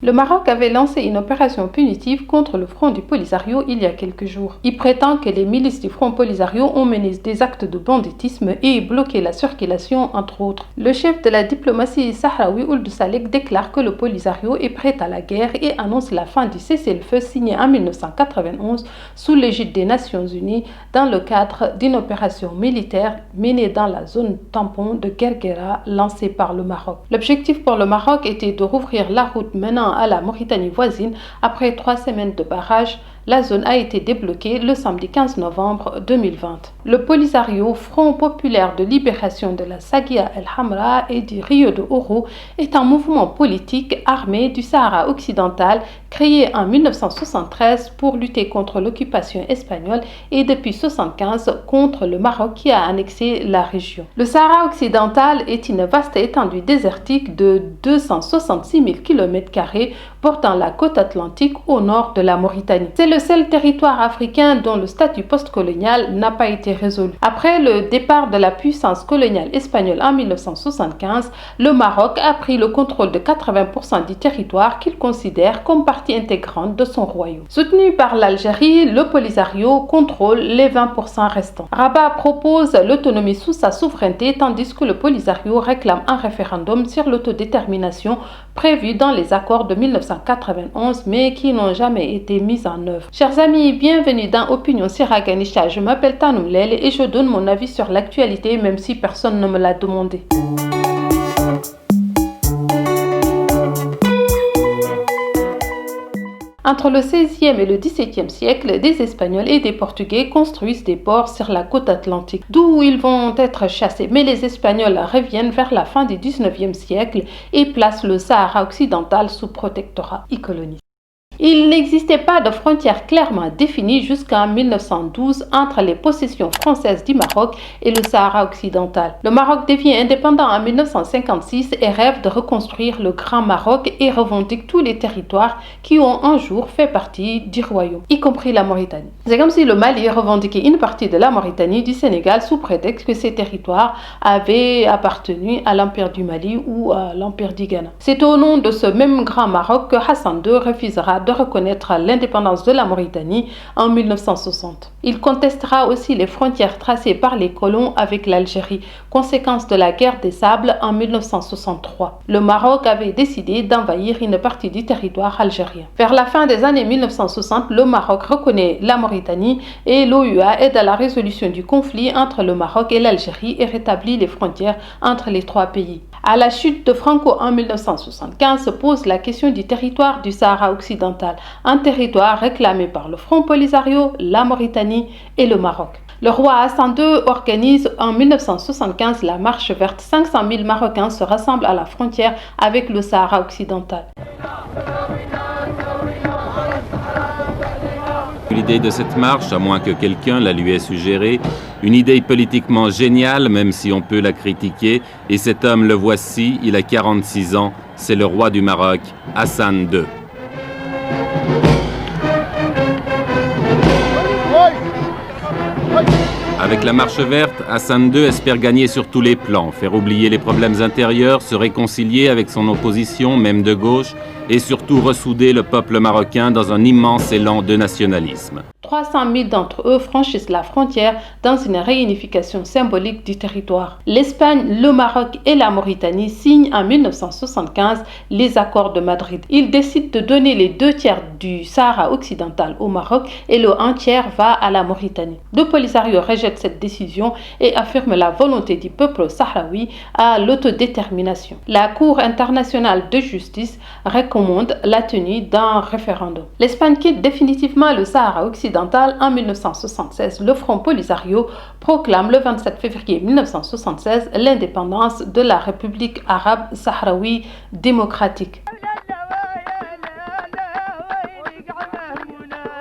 Le Maroc avait lancé une opération punitive contre le Front du Polisario il y a quelques jours. Il prétend que les milices du Front Polisario ont mené des actes de banditisme et bloqué la circulation, entre autres. Le chef de la diplomatie sahraoui Ould Salek déclare que le Polisario est prêt à la guerre et annonce la fin du cessez-le-feu signé en 1991 sous l'égide des Nations Unies dans le cadre d'une opération militaire menée dans la zone tampon de Guerguera lancée par le Maroc. L'objectif pour le Maroc était de rouvrir la route menant à la Mauritanie voisine. Après 3 semaines de barrage, la zone a été débloquée le samedi 15 novembre 2020. Le Polisario, Front populaire de libération de la Sagia El Hamra et du Rio de Oro, est un mouvement politique armé du Sahara occidental créé en 1973 pour lutter contre l'occupation espagnole et depuis 1975 contre le Maroc qui a annexé la région. Le Sahara occidental est une vaste étendue désertique de 266 000 km² portant la côte atlantique au nord de la Mauritanie. C'est le seul territoire africain dont le statut postcolonial n'a pas été résolu. Après le départ de la puissance coloniale espagnole en 1975, le Maroc a pris le contrôle de 80% du territoire qu'il considère comme partie intégrante de son royaume. Soutenu par l'Algérie, le Polisario contrôle les 20% restants. Rabat propose l'autonomie sous sa souveraineté tandis que le Polisario réclame un référendum sur l'autodétermination prévu dans les accords de 1991 mais qui n'ont jamais été mis en œuvre. Chers amis, bienvenue dans Opinion Siraganisha. Je m'appelle Tanoum Lel et je donne mon avis sur l'actualité même si personne ne me l'a demandé. Entre le XVIe et le XVIIe siècle, des Espagnols et des Portugais construisent des ports sur la côte atlantique, d'où ils vont être chassés. Mais les Espagnols reviennent vers la fin du XIXe siècle et placent le Sahara occidental sous protectorat et colonisé. Il n'existait pas de frontière clairement définie jusqu'en 1912 entre les possessions françaises du Maroc et le Sahara occidental. Le Maroc devient indépendant en 1956 et rêve de reconstruire le Grand Maroc et revendique tous les territoires qui ont un jour fait partie du royaume, y compris la Mauritanie. C'est comme si le Mali revendiquait une partie de la Mauritanie du Sénégal sous prétexte que ces territoires avaient appartenu à l'Empire du Mali ou à l'Empire du Ghana. C'est au nom de ce même Grand Maroc que Hassan II refusera de reconnaître l'indépendance de la Mauritanie en 1960. Il contestera aussi les frontières tracées par les colons avec l'Algérie, conséquence de la guerre des sables en 1963. Le Maroc avait décidé d'envahir une partie du territoire algérien. Vers la fin des années 1960, le Maroc reconnaît la Mauritanie et l'OUA aide à la résolution du conflit entre le Maroc et l'Algérie et rétablit les frontières entre les 3 pays. À la chute de Franco en 1975 se pose la question du territoire du Sahara occidental, un territoire réclamé par le Front Polisario, la Mauritanie et le Maroc. Le roi Hassan II organise en 1975 la marche verte. 500 000 Marocains se rassemblent à la frontière avec le Sahara occidental. L'idée de cette marche, à moins que quelqu'un la lui ait suggérée, une idée politiquement géniale, même si on peut la critiquer, et cet homme le voici, il a 46 ans, c'est le roi du Maroc, Hassan II. Avec la marche verte, Hassan II espère gagner sur tous les plans, faire oublier les problèmes intérieurs, se réconcilier avec son opposition, même de gauche, et surtout ressouder le peuple marocain dans un immense élan de nationalisme. 300 000 d'entre eux franchissent la frontière dans une réunification symbolique du territoire. L'Espagne, le Maroc et la Mauritanie signent en 1975 les accords de Madrid. Ils décident de donner les 2/3 du Sahara occidental au Maroc et le 1/3 va à la Mauritanie. Le Polisario rejette cette décision et affirme la volonté du peuple sahraoui à l'autodétermination. La Cour internationale de justice recommande la tenue d'un référendum. L'Espagne quitte définitivement le Sahara occidental en 1976. Le Front Polisario proclame le 27 février 1976 l'indépendance de la République arabe sahraoui démocratique.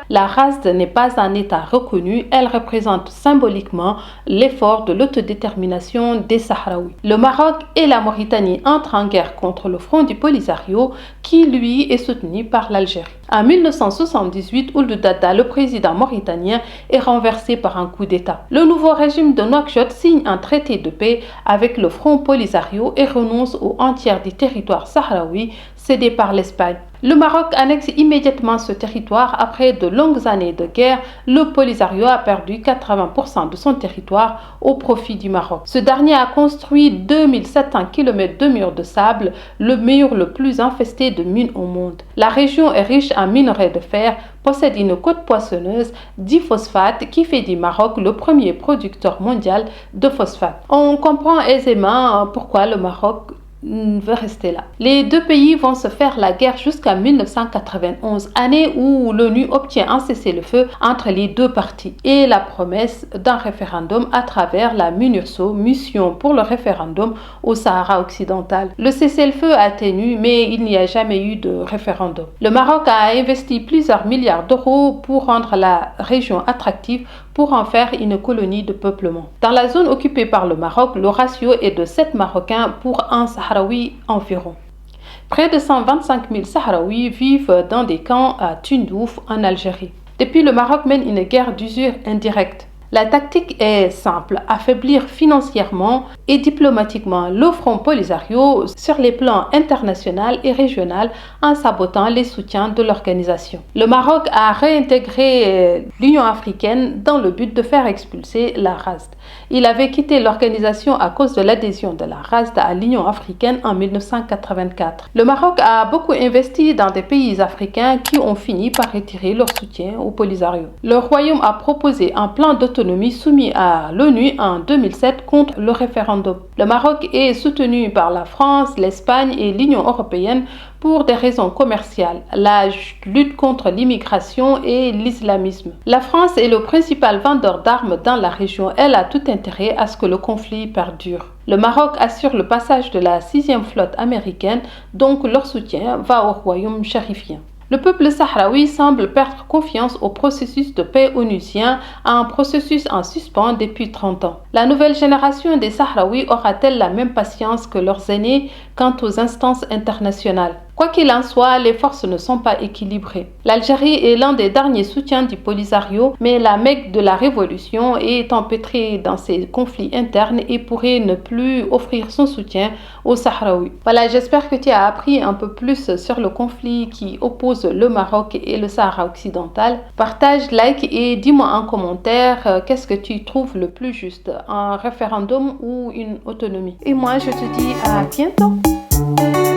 La race n'est pas un État reconnu, elle représente symboliquement l'effort de l'autodétermination des Sahraouis. Le Maroc et la Mauritanie entrent en guerre contre le Front du Polisario qui, lui, est soutenu par l'Algérie. En 1978, Ould Daddah, le président mauritanien, est renversé par un coup d'État. Le nouveau régime de Nouakchott signe un traité de paix avec le Front Polisario et renonce au 1/3 du territoire sahraoui, cédé par l'Espagne. Le Maroc annexe immédiatement ce territoire. Après de longues années de guerre, le Polisario a perdu 80% de son territoire au profit du Maroc. Ce dernier a construit 2700 km de murs de sable, le mur le plus infesté de mines au monde. La région est riche en minerais de fer, possède une côte poissonneuse, diphosphate, qui fait du Maroc le premier producteur mondial de phosphate. On comprend aisément pourquoi le Maroc veut rester là. Les deux pays vont se faire la guerre jusqu'en 1991, année où l'ONU obtient un cessez-le-feu entre les deux parties et la promesse d'un référendum à travers la MINURSO, mission pour le référendum au Sahara occidental. Le cessez-le-feu a tenu, mais il n'y a jamais eu de référendum. Le Maroc a investi plusieurs milliards d'euros pour rendre la région attractive pour en faire une colonie de peuplement. Dans la zone occupée par le Maroc, le ratio est de 7 Marocains pour un Sahraoui environ. Près de 125 000 Sahraouis vivent dans des camps à Tindouf, en Algérie. Depuis, le Maroc mène une guerre d'usure indirecte. La tactique est simple, affaiblir financièrement et diplomatiquement le Front Polisario sur les plans international et régional en sabotant les soutiens de l'organisation. Le Maroc a réintégré l'Union africaine dans le but de faire expulser la RASD. Il avait quitté l'organisation à cause de l'adhésion de la RASD à l'Union africaine en 1984. Le Maroc a beaucoup investi dans des pays africains qui ont fini par retirer leur soutien au Polisario. Le royaume a proposé un plan d'autonomie soumis à l'ONU en 2007 contre le référendum. Le Maroc est soutenu par la France, l'Espagne et l'Union européenne pour des raisons commerciales, la lutte contre l'immigration et l'islamisme. La France est le principal vendeur d'armes dans la région. Elle a tout intérêt à ce que le conflit perdure. Le Maroc assure le passage de la 6e flotte américaine, donc leur soutien va au royaume chérifien. Le peuple sahraoui semble perdre confiance au processus de paix onusien, un processus en suspens depuis 30 ans. La nouvelle génération des Sahraouis aura-t-elle la même patience que leurs aînés quant aux instances internationales? Quoi qu'il en soit, les forces ne sont pas équilibrées. L'Algérie est l'un des derniers soutiens du Polisario, mais la Mecque de la révolution est empêtrée dans ses conflits internes et pourrait ne plus offrir son soutien aux Sahraouis. Voilà, j'espère que tu as appris un peu plus sur le conflit qui oppose le Maroc et le Sahara occidental. Partage, like et dis-moi en commentaire qu'est-ce que tu trouves le plus juste, un référendum ou une autonomie. Et moi, je te dis à bientôt.